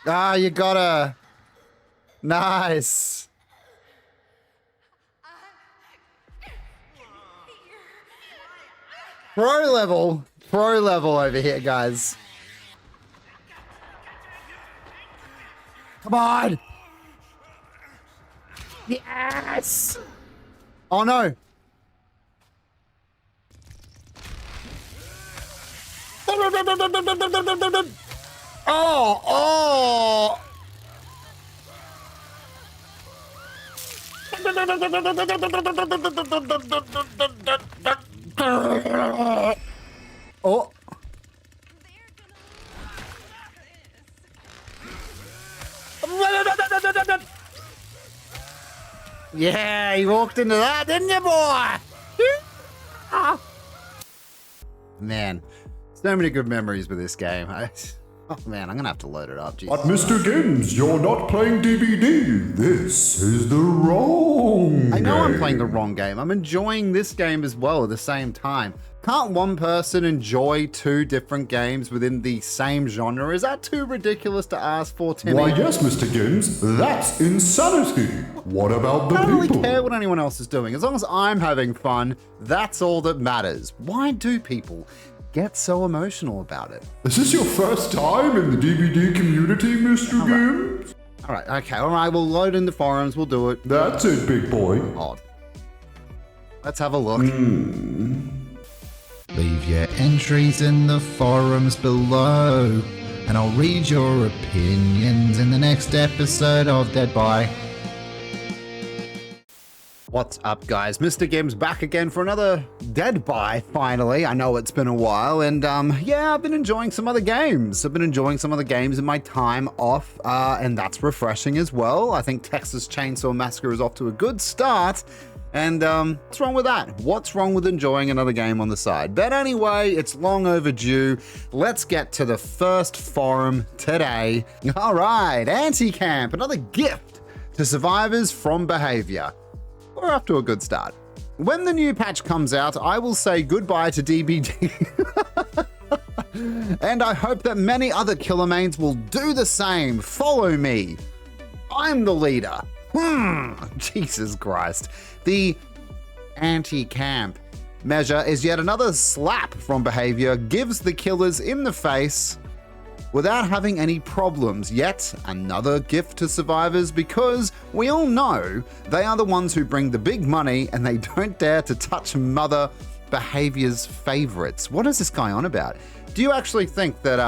Ah, you gotta. Nice. Pro level over here, guys. Come on. Yes. Oh no. Oh. Oh. Yeah, you walked into that, didn't you, boy? Man, so many good memories with this game. Oh man, I'm gonna have to load it up. Jesus. But MrGimms, you're not playing DBD. This is the wrong game. I know I'm playing the wrong game. I'm enjoying this game as well at the same time. Can't one person enjoy two different games within the same genre? Is that too ridiculous to ask for, Timmy? Why, yes, MrGimms, that's insanity. What about the I don't people? really care what anyone else is doing. As long as I'm having fun, that's all that matters. Why do people get so emotional about it? Is this your first time in the DBD community, MrGimms? All right, okay, all right, we'll load in the forums, we'll do it. That's it, big boy. Odd. Let's have a look. Leave your entries in the forums below, and I'll read your opinions in the next episode of DEADBY. What's up, guys? MrGimms back again for another DEADBY, finally. I know it's been a while, and yeah, I've been enjoying some other games. I've been enjoying some other games in my time off, and that's refreshing as well. I think Texas Chainsaw Massacre is off to a good start. And what's wrong with that? What's wrong with enjoying another game on the side? But anyway, it's long overdue. Let's get to the first forum today. All right, Anticamp, another gift to survivors from behavior. We're off to a good start. When the new patch comes out, I will say goodbye to DBD. And I hope that many other killer mains will do the same. Follow me. I'm the leader. Jesus Christ. The Anticamp measure is yet another slap from behavior, gives the killers in the face without having any problems. Yet another gift to survivors, because we all know they are the ones who bring the big money and they don't dare to touch mother behavior's favorites. What is this guy on about? Do you actually think that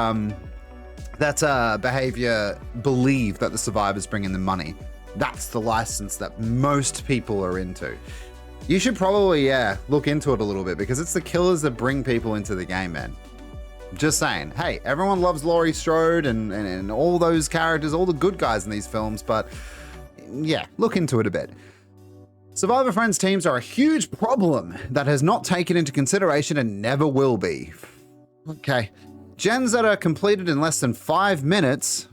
behavior believe that the survivors bring in the money? That's the license that most people are into. You should probably, yeah, look into it a little bit, because it's the killers that bring people into the game, man. Just saying. Hey, everyone loves Laurie Strode and all those characters, all the good guys in these films, but yeah, look into it a bit. Survivor Friends teams are a huge problem that has not taken into consideration and never will be. Okay. Gens that are completed in less than 5 minutes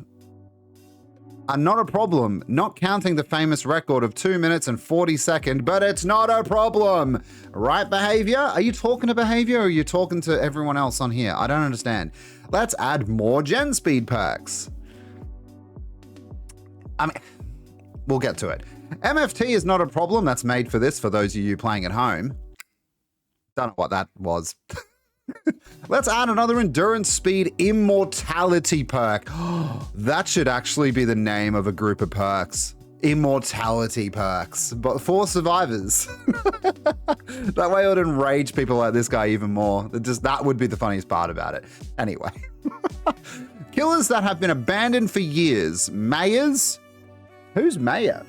are not a problem, not counting the famous record of 2 minutes and 40 seconds, but it's not a problem. Right, behavior? Are you talking to behavior, or are you talking to everyone else on here? I don't understand. Let's add more gen speed perks. I mean, we'll get to it. MFT is not a problem. That's made for this, for those of you playing at home. Don't know what that was. Let's add another endurance speed immortality perk. That should actually be the name of a group of perks. Immortality perks, but for survivors. That way it would enrage people like this guy even more. That would be the funniest part about it. Anyway. Killers that have been abandoned for years. Mayors? Who's Mayor?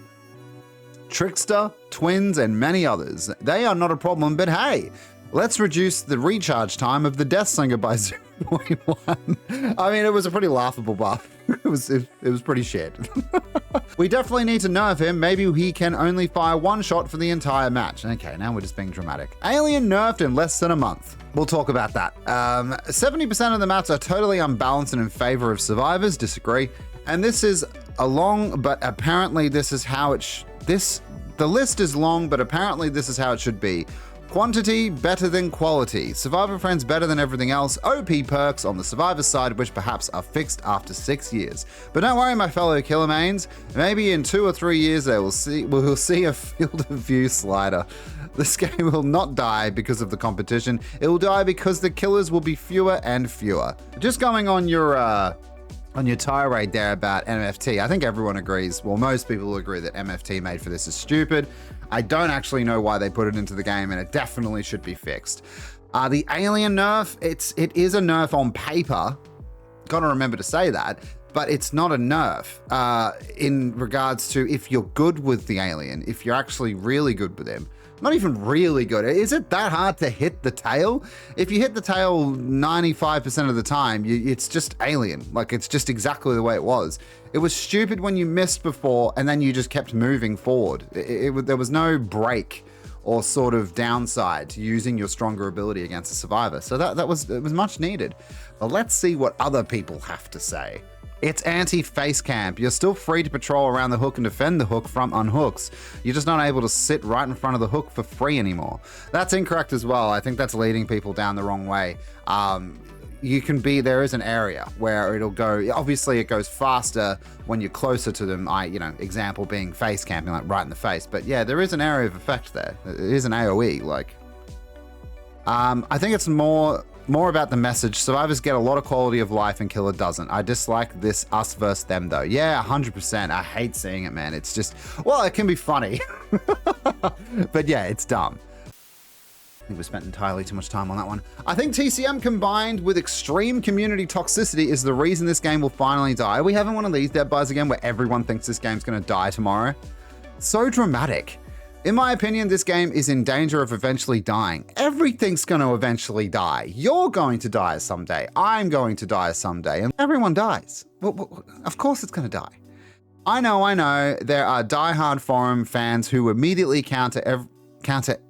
Trickster, Twins, and many others. They are not a problem, but hey, let's reduce the recharge time of the Death Slinger by 0.1. I mean, it was a pretty laughable buff. It was pretty shit. We definitely need to nerf him. Maybe he can only fire one shot for the entire match. Okay, now we're just being dramatic. Alien nerfed in less than a month. We'll talk about that. 70% of the maps are totally unbalanced and in favor of survivors. Disagree. And this is a long, but apparently this is how it the list is long, but apparently this is how it should be. Quantity better than quality. Survivor Friends better than everything else. OP perks on the Survivor side, which perhaps are fixed after 6 years. But don't worry, my fellow killer mains. Maybe in 2 or 3 years we'll see a field of view slider. This game will not die because of the competition. It will die because the killers will be fewer and fewer. Just going on your tirade there about MFT, I think everyone agrees, well, most people agree that MFT made for this is stupid. I don't actually know why they put it into the game, and it definitely should be fixed. The alien nerf, it is a nerf on paper. Gotta remember to say that, but it's not a nerf in regards to if you're good with the alien, if you're actually really good with him. Not even really good. Is it that hard to hit the tail? If you hit the tail 95% of the time, it's just alien. Like, it's just exactly the way it was. It was stupid when you missed before and then you just kept moving forward. There was no break or sort of downside to using your stronger ability against a survivor. So it was much needed. But let's see what other people have to say. It's anti-face camp. You're still free to patrol around the hook and defend the hook from unhooks. You're just not able to sit right in front of the hook for free anymore. That's incorrect as well. I think that's leading people down the wrong way. There is an area where it'll go, obviously it goes faster when you're closer to them. Example being face camping, like right in the face. But yeah, there is an area of effect there. It is an AoE, like. I think it's more about the message. Survivors get a lot of quality of life and Killer doesn't. I dislike this us versus them though. Yeah, 100%. I hate seeing it, man. It's just, well, it can be funny. But yeah, it's dumb. I think we spent entirely too much time on that one. I think TCM combined with extreme community toxicity is the reason this game will finally die. Are we having one of these dead buys again where everyone thinks this game's gonna die tomorrow? So dramatic. In my opinion, this game is in danger of eventually dying. Everything's going to eventually die. You're going to die someday. I'm going to die someday. And everyone dies. Well, of course it's going to die. I know. There are diehard forum fans who immediately counter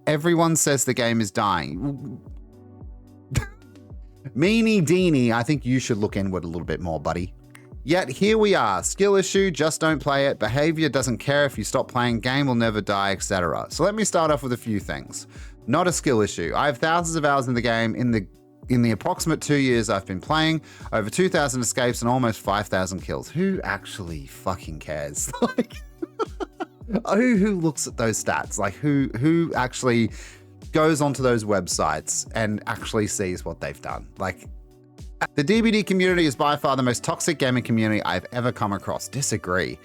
everyone says the game is dying. Meanie Deanie, I think you should look inward a little bit more, buddy. Yet here we are, skill issue, just don't play it, behavior doesn't care if you stop playing, game will never die, etc. So let me start off with a few things. Not a skill issue. I have thousands of hours in the game. In the approximate 2 years I've been playing, over 2,000 escapes and almost 5,000 kills. Who actually fucking cares? Like, who looks at those stats? Like, who actually goes onto those websites and actually sees what they've done? Like, the DBD community is by far the most toxic gaming community I've ever come across. Disagree.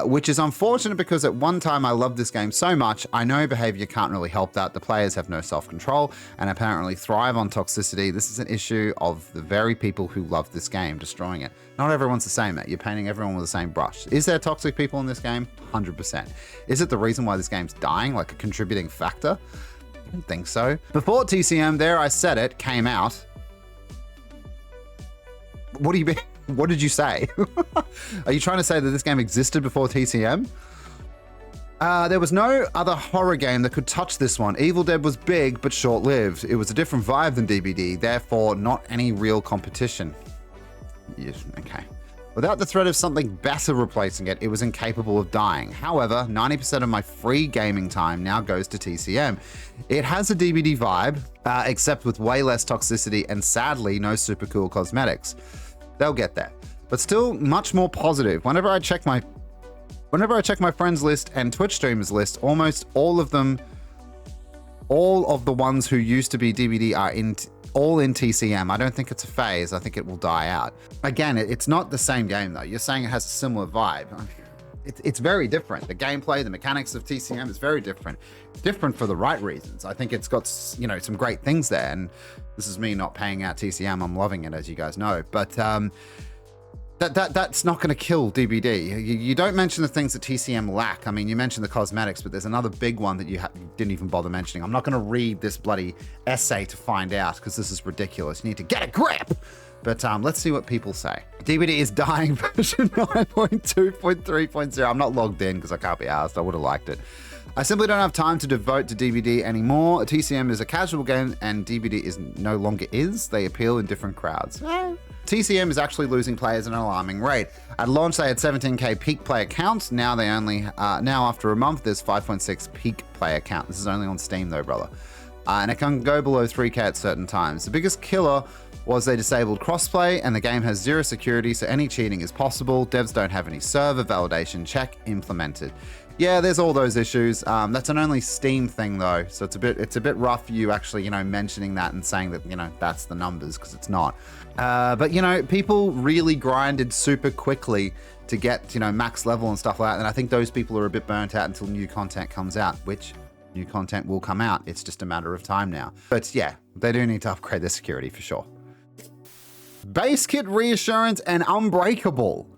Which is unfortunate because at one time I loved this game so much. I know behavior can't really help that. The players have no self-control and apparently thrive on toxicity. This is an issue of the very people who love this game, destroying it. Not everyone's the same, mate. You're painting everyone with the same brush. Is there toxic people in this game? 100%. Is it the reason why this game's dying, like a contributing factor? I don't think so. Before TCM, there I said it, came out. What do you mean? What did you say? Are you trying to say that this game existed before TCM? There was no other horror game that could touch this one. Evil Dead was big, but short-lived. It was a different vibe than DBD, therefore not any real competition. Yes, okay. Without the threat of something better replacing it, it was incapable of dying. However, 90% of my free gaming time now goes to TCM. It has a DBD vibe, except with way less toxicity and sadly, no super cool cosmetics. They'll get there, but still much more positive. Whenever I check my friends list and Twitch streamers list, almost all of the ones who used to be DBD are all in TCM. I don't think it's a phase. I think it will die out. Again, it's not the same game though. You're saying it has a similar vibe. It's very different. The gameplay, the mechanics of TCM is very different. It's different for the right reasons. I think it's got, some great things there. And this is me not paying out TCM. I'm loving it, as you guys know. But that's not going to kill DBD. You don't mention the things that TCM lack. I mean, you mentioned the cosmetics, but there's another big one that you didn't even bother mentioning. I'm not going to read this bloody essay to find out because this is ridiculous. You need to get a grip. But let's see what people say. DBD is dying version 9.2.3.0. I'm not logged in because I can't be asked. I would have liked it. I simply don't have time to devote to DBD anymore. TCM is a casual game and DBD is no longer is. They appeal in different crowds. TCM is actually losing players at an alarming rate. At launch, they had 17k peak player counts. Now they only, now after a month, there's 5.6 peak player count. This is only on Steam though, brother. and it can go below 3k at certain times. The biggest killer was they disabled crossplay, and the game has zero security, so any cheating is possible. Devs don't have any server validation check implemented. Yeah, there's all those issues. That's an only Steam thing though, so it's a bit rough you actually, mentioning that and saying that, that's the numbers, because it's not. But people really grinded super quickly to get, max level and stuff like that, and I think those people are a bit burnt out until new content comes out, which new content will come out. It's just a matter of time now. But yeah, they do need to upgrade their security for sure. Base kit reassurance and unbreakable.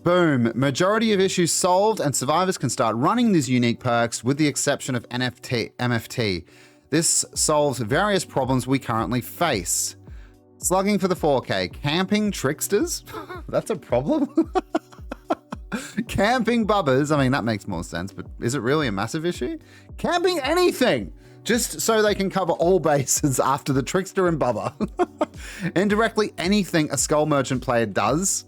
Boom, majority of issues solved, and survivors can start running these unique perks with the exception of MFT. This solves various problems we currently face. Slugging for the 4K, camping tricksters? That's a problem? Camping bubbers, I mean, that makes more sense, but is it really a massive issue? Camping anything, just so they can cover all bases after the trickster and bubber. Indirectly anything a Skull Merchant player does.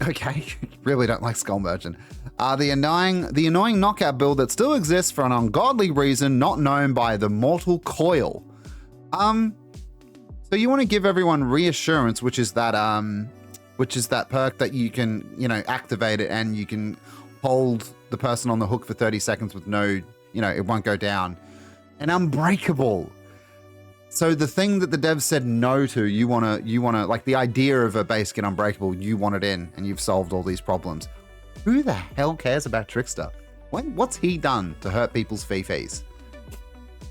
Okay, really don't like Skull Merchant. The annoying knockout build that still exists for an ungodly reason not known by the mortal coil. So you want to give everyone reassurance, which is that perk that you can, activate it and you can hold the person on the hook for 30 seconds with no, it won't go down. And unbreakable. So the thing that the devs said no to, you wanna like the idea of a base kit unbreakable, you want it in, and you've solved all these problems. Who the hell cares about Trickster? What's he done to hurt people's fifis?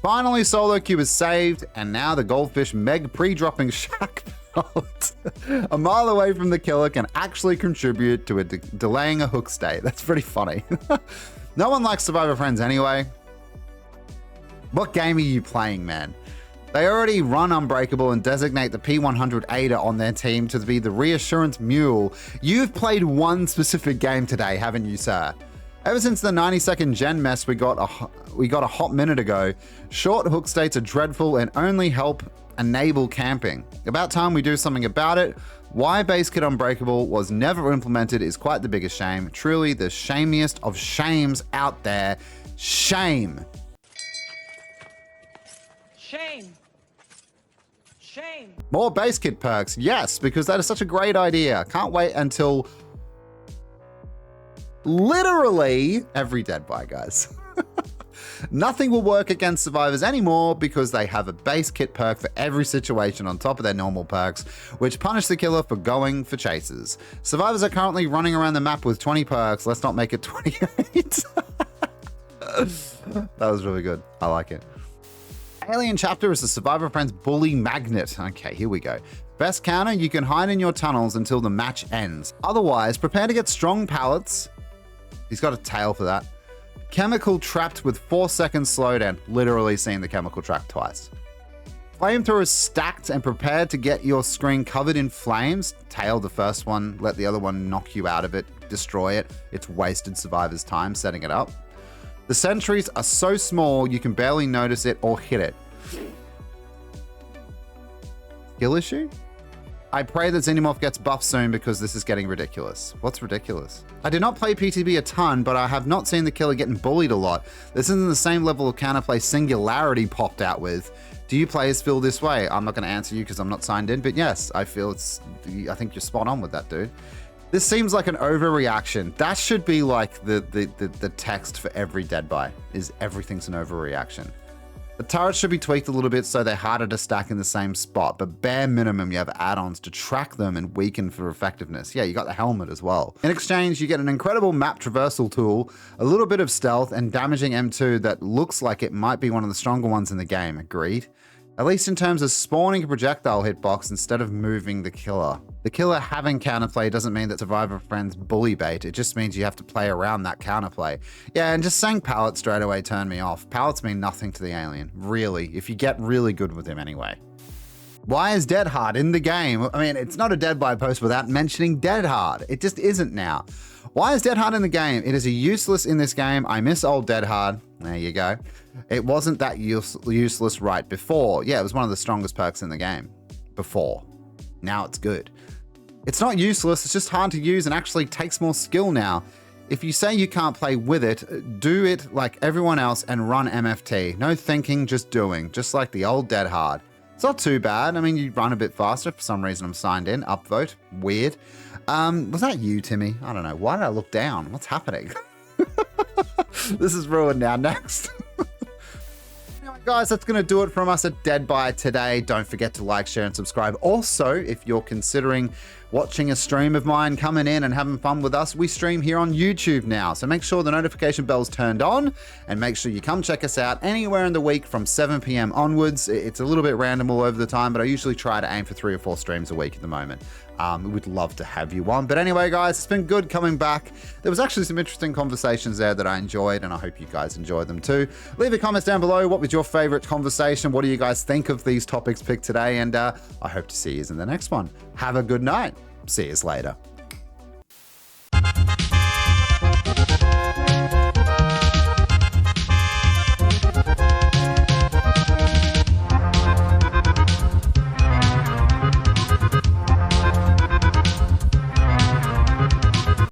Finally, solo queue is saved, and now the goldfish meg pre-dropping shack belt a mile away from the killer can actually contribute to delaying a hook stay. That's pretty funny. No one likes Survivor Friends anyway. What game are you playing, man? They already run Unbreakable and designate the P100 Ada on their team to be the reassurance mule. You've played one specific game today, haven't you, sir? Ever since the 90-second gen mess we got a hot minute ago, short hook states are dreadful and only help enable camping. About time we do something about it. Why base kit Unbreakable was never implemented is quite the biggest shame. Truly the shamiest of shames out there. Shame. Shame. Shame. More base kit perks. Yes, because that is such a great idea. Can't wait until literally every DEADBY, guys. Nothing will work against survivors anymore because they have a base kit perk for every situation on top of their normal perks, which punish the killer for going for chases. Survivors are currently running around the map with 20 perks. Let's not make it 28. That was really good. I like it. Alien chapter is the Survivor Friends bully magnet. Okay, here we go. Best counter, you can hide in your tunnels until the match ends. Otherwise, prepare to get strong pallets. He's got a tail for that. Chemical trapped with 4 seconds slowdown. Literally seen the chemical trap twice. Flamethrowers stacked and prepared to get your screen covered in flames. Tail the first one, let the other one knock you out of it, destroy it. It's wasted survivors' time setting it up. The sentries are so small you can barely notice it or hit it. Skill issue? I pray that Xenomorph gets buffed soon because this is getting ridiculous. What's ridiculous? I do not play PTB a ton, but I have not seen the killer getting bullied a lot. This isn't the same level of counterplay Singularity popped out with. Do you players feel this way? I'm not going to answer you because I'm not signed in, but yes, I think you're spot on with that, dude. This seems like an overreaction. That should be like the text for every DEADBY, is everything's an overreaction. The turrets should be tweaked a little bit so they're harder to stack in the same spot, but bare minimum you have add-ons to track them and weaken for effectiveness. Yeah, you got the helmet as well. In exchange, you get an incredible map traversal tool, a little bit of stealth, and damaging M2 that looks like it might be one of the stronger ones in the game. Agreed? At least in terms of spawning a projectile hitbox instead of moving the killer. The killer having counterplay doesn't mean that Survivor Friends bully bait. It just means you have to play around that counterplay. Yeah, and just saying pallets straight away turned me off. Pallets mean nothing to the alien, really, if you get really good with him anyway. Why is Dead Hard in the game? I mean, it's not a DEADBY post without mentioning Dead Hard. It just isn't now. Why is Dead Hard in the game? It is a useless in this game. I miss old Dead Hard. There you go. It wasn't that useless right before. Yeah, it was one of the strongest perks in the game before. Now it's good. It's not useless, it's just hard to use and actually takes more skill now. if you say you can't play with it, do it like everyone else and run MFT. No thinking, just doing. Just like the old Dead Hard. It's not too bad. I mean, you run a bit faster. For some reason, I'm signed in. Upvote. Weird. Was that you, Timmy? I don't know. Why did I look down? What's happening? This is ruined now. Next. Anyway, guys, that's going to do it from us at DEADBY today. Don't forget to like, share, and subscribe. Also, if you're considering watching a stream of mine, coming in and having fun with us, we stream here on YouTube now. So make sure the notification bell's turned on and make sure you come check us out anywhere in the week from 7 p.m. onwards. It's a little bit random all over the time, but I usually try to aim for 3 or 4 streams a week at the moment. We'd love to have you on. But anyway, guys, it's been good coming back. There was actually some interesting conversations there that I enjoyed, and I hope you guys enjoyed them too. Leave your comments down below. What was your favorite conversation? What do you guys think of these topics picked today? And I hope to see you in the next one. Have a good night. See you later.